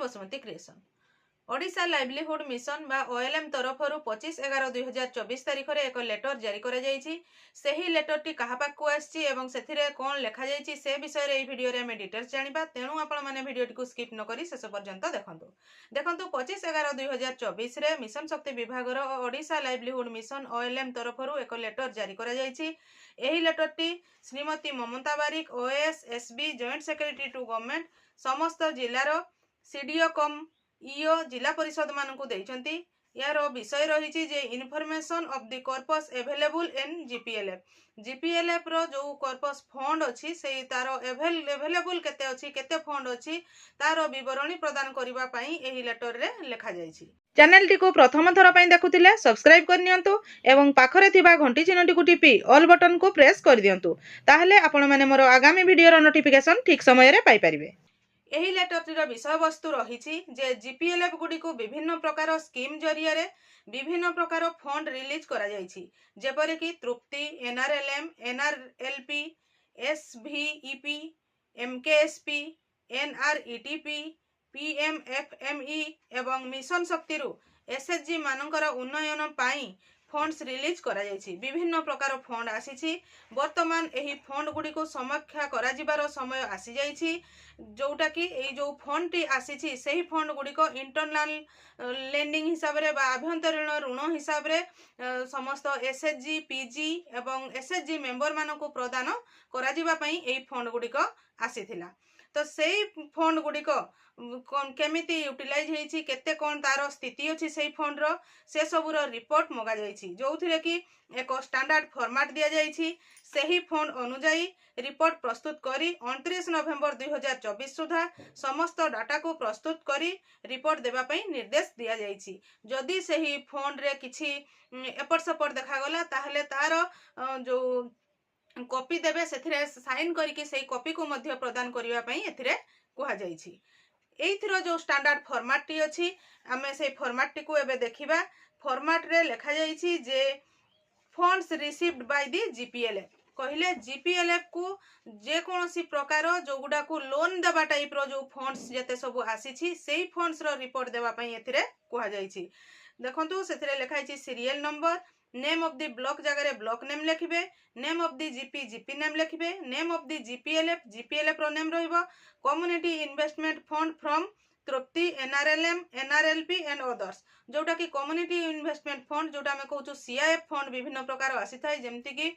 Basumati creation Odisha livelihood mission बा OLM तरफरु 25/11/2024 तारिख रे एक लेटर जारी करा जायछि। सेही लेटरटी कहा पाखु आछि एवं सेथिरे कोन लेखा जायछि से विषय रे एई वीडियो रे हम डिटेल्स जानिबा। तेणु आपण माने वीडियोटी को स्किप न करी शेष पर्यंत देखंतु। 25/11/2024 रे मिशन शक्ति विभाग रो ओडिशा लाइवलीहुड मिशन ओएलएम तरफरु एक लेटर जारी करा जायछि। एही लेटरटी Shrimati Mamata Barik OS SB joint secretary to government समस्त जिल्लार सीडीओ कम ईओ जिला परिषद मानकु देइचंती। यार विषय रही जे information of the corpus available in GPLF रो जो कॉर्पस फंड अछि से तार अवेलेबल केते अछि केते फंड अछि तार विवरणी प्रदान करिबा पई एही लेटर रे लिखा जायछि। चैनल टी को प्रथम थर पई देखुतिले सब्सक्राइब कर नियंतु एवं पाखरे थिबा घंटी चिन्हटी को टिपी ऑल बटन को प्रेस कर दियंतु। ताहले आपण माने मोर आगामी वीडियो रो नोटिफिकेशन ठीक समय रे पाई परिबे। एही लेटरटीर विषय वस्तु रही जे जीपीएलएफ गुडी को विभिन्न प्रकार स्कीम जरिया रे विभिन्न प्रकार फंड रिलीज करा जायछि। जेपरे कि तृप्ति एनआरएलएम एनआरएलपी एसवीईपी एमकेएसपी एनआरईटीपी पीएमएफएमई एवं मिशन शक्ति रु एसएचजी मानकर उन्नयन पाई फंड्स रिलीज करा जायछि। विभिन्न प्रकार फंड आसीछि। वर्तमान एही फंड गुडी को समीक्षा करा जिबार समय आसी जायछि। जोटा कि एई जो फंड टी आसीछि सेही फंड गुडी को इंटरनल लेंडिंग हिसाब रे बा आभ्यंतरीण ऋण हिसाब रे समस्त एसएचजी पीजी एवं एसएचजी मेंबर मानको प्रदान करा जिबा पई एई फंड गुडी को आसीथिला। तो सेही फंड गुडी को केमिति यूटिलाइज हेछि केते कोन तार स्थिति अछि सेही फंड रो से सबुर रिपोर्ट मगा जायछि। जोथिरे कि एक स्टैंडर्ड फॉर्मेट दिया जायछि। सेही फंड अनुसार रिपोर्ट प्रस्तुत करी 29 नवेम्बर 2024 सुधा समस्त डाटा को प्रस्तुत करी रिपोर्ट देबा पई निर्देश दिया जायछि। जदि सेही फंड रे किछि एपट सपट देखा गला ताहले तार जो कॉपी देबे सेथिरे साइन करिके सेही कॉपी को मध्य प्रदान करिवा पई एथिरे कुहा जायछि। एइथिरो जो स्टैंडर्ड फॉर्मेट टी अछि आमे सेही फॉर्मेट टी को एबे देखिबा। फॉर्मेट रे लेखा जायछि जे फंड्स रिसीव्ड बाय द जीपीएलएफ कहले जीपीएलएफ को जे कोनोसी प्रकार जो गुडा को लोन देबा टाइप रो जो फंड्स जते सब आसीछि सेही फंड्स रो रिपोर्ट देबा पई एथिरे कुहा जायछि। देखंतु सेथिरे लेखा आछि serial number name of the block जगह रे ब्लॉक नेम लिखिबे name of the GP name लिखिबे नेम ऑफ द जीपीएलएफ रो नेम रहइबो community investment fund from Tripti NRLM NRLP and others जोटा कि कम्युनिटी इन्वेस्टमेंट फंड जोटा हम कहूँ सीआईएफ फंड विभिन्न प्रकार आसी थाए जेमति कि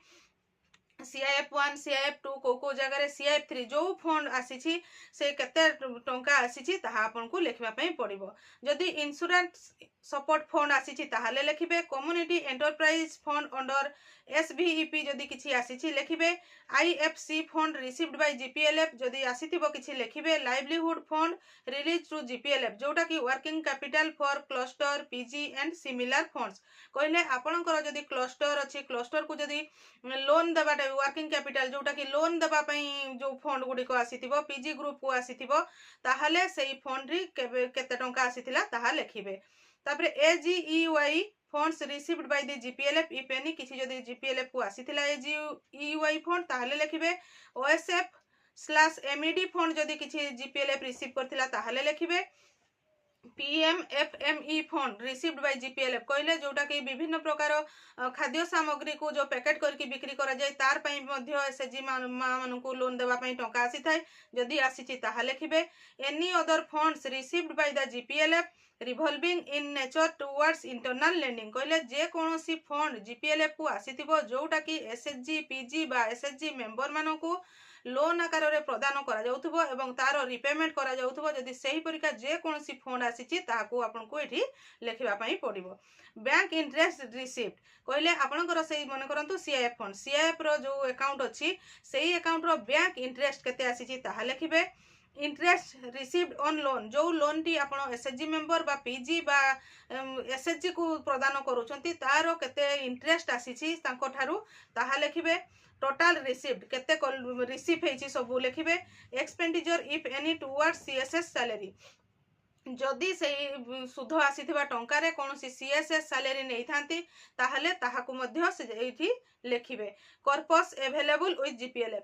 CIF1 CIF2 को जगह रे CIF3 जो फंड आसी से केते टंका आसी ताहा आपन को लिखबा पई पड़िबो। जदि इंश्योरेंस सपोर्ट फंड आसी ताहाले लिखिबे community enterprise fund under SVEP जदि किछि आसी लिखिबे IFC fund received by GPLF जदि आसीथिबो किछि लिखिबे livelihood fund release to GPLF जोटा कि working capital for cluster PG and similar funds कहले आपनकर जदि क्लस्टर अछि क्लस्टर को जदि लोन देबा वर्किंग कैपिटल जोटा कि लोन देबा पई जो फंड गुडी को आसीथिबो पीजी ग्रुप को आसीथिबो ताहाले सेही फंड री केते टंका आसीथिला ताहा लिखिबे। तापरे AGEY funds received by the GPLF if any किछि जदि जीपीएलएफ को आसीथिला AGEY फंड ताहाले लिखिबे OSF/MED फंड जदि किछि जीपीएलएफ रिसीव करथिला ताहाले लिखिबे PMFME fund received by GPLF कहले जोटा कि विभिन्न प्रकार खाद्य सामग्री को जो पैकेट करके बिक्री करा जाय तार पई मध्य एसएचजी मान को लोन देबा पई टंका आसी थाए जदि आसीछि ताहा लिखिबे any other funds received by the GPLF revolving in nature towards internal lending कहले जे कोनोसी फंड जीपीएलएफ को आसीथिबो जोटा कि एसएचजी पीजी बा एसएचजी मेंबर मानन को लोन आकार रे प्रदान करा जाउथबो एवं तारो रिपेमेंट करा जाउथबो जदि सेही परिका जे कोनोसी फंड आसीछि ताहाको आपन को एठी लेखिबा पई पड़िबो। बैंक इंटरेस्ट रिसीव्ड कहले आपनकर सेही मन करंतु सीआईएफ फंड सीआईएफ रो जो अकाउंट अछि सेही अकाउंट रो बैंक इंटरेस्ट केते आसीछि ताहा लिखिबे इंटरेस्ट रिसीव्ड ऑन लोन जो लोन टी आपण एसएचजी मेंबर बा पीजी बा एसएचजी को प्रदान करूछंती तारो केते इंटरेस्ट आसीछि तांको ठारू ताहा लिखिबे टोटल रिसीव्ड केते रिसीव हेछि सब लिखिबे expenditure if any towards CSS salary जदि से सुध आसीथिबा टंकारे कोनोसी सीएसएस सैलरी नहीं थांती ताहले ताहाकु मध्य से एठी लेखिबे कर्पस अवेलेबल विथ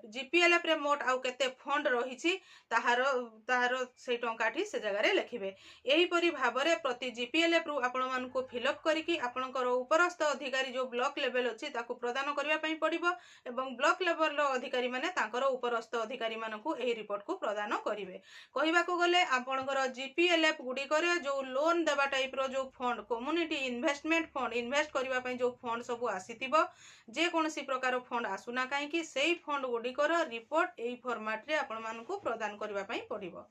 जीपीएलएफ रे मोट आउ केते फंड रहिछि ताहार से टंकाठी से जगह रे लेखिबे एही परि भाबरे प्रति जीपीएलएफ रु आपण मानकु फिलअप करिकि आपणकर उपरस्थ अधिकारी जो ब्लॉक लेवल अछि ताकु प्रदान करिवा पई पड़िबो एवं ब्लॉक लेवल रो अधिकारी माने तांकर उपरस्थ अधिकारी मानकु एही रिपोर्ट को प्रदान करिवे कहिबा को गले आपणकर जीपीएलएफ गुड़िकर जो लोन देवा टाइप रो जो fund community investment fund invest करबा पई जो फंड सब आसीतिबो जे कोनोसी प्रकार फंड आसुना काहे कि सेही फंड गुड़िकर रिपोर्ट एही फॉर्मेट रे आपण मानकु प्रदान करबा पई पड़िबो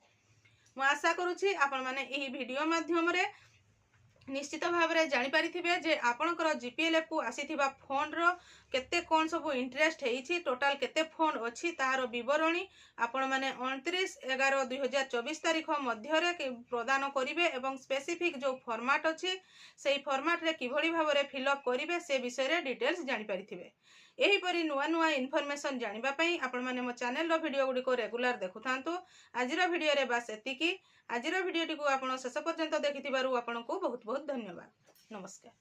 मु आशा करूछि आपण माने एही वीडियो माध्यम रे निश्चित भाव में जानीपारे जे आपणकर जीपीएलएफ को आसीथिबा फंड रो केते कौन सब इंटरेस्ट हेछि टोटाल केते फंड अछि तार विवरणी आपण माने 29/11/2024 तारीख मध्य रे प्रदान करिवे एवं स्पेसिफिक जो फॉर्मेट अछि सेही फॉर्मेट रे किभଳି भाव रे फिलअप करिवे से विषय रे डिटेल्स जानि परिथिबे एही परि नुआ नुआ इन्फॉर्मेशन जानिबा पई आपण माने मो चैनल रो वीडियो गुडी को रेगुलर देखुथांतु आजिरो वीडियो रे बास एतिकी आजिरो वीडियो टी को आपण शेष पर्यंत देखिथिबारु आपण को बहुत बहुत धन्यवाद नमस्कार।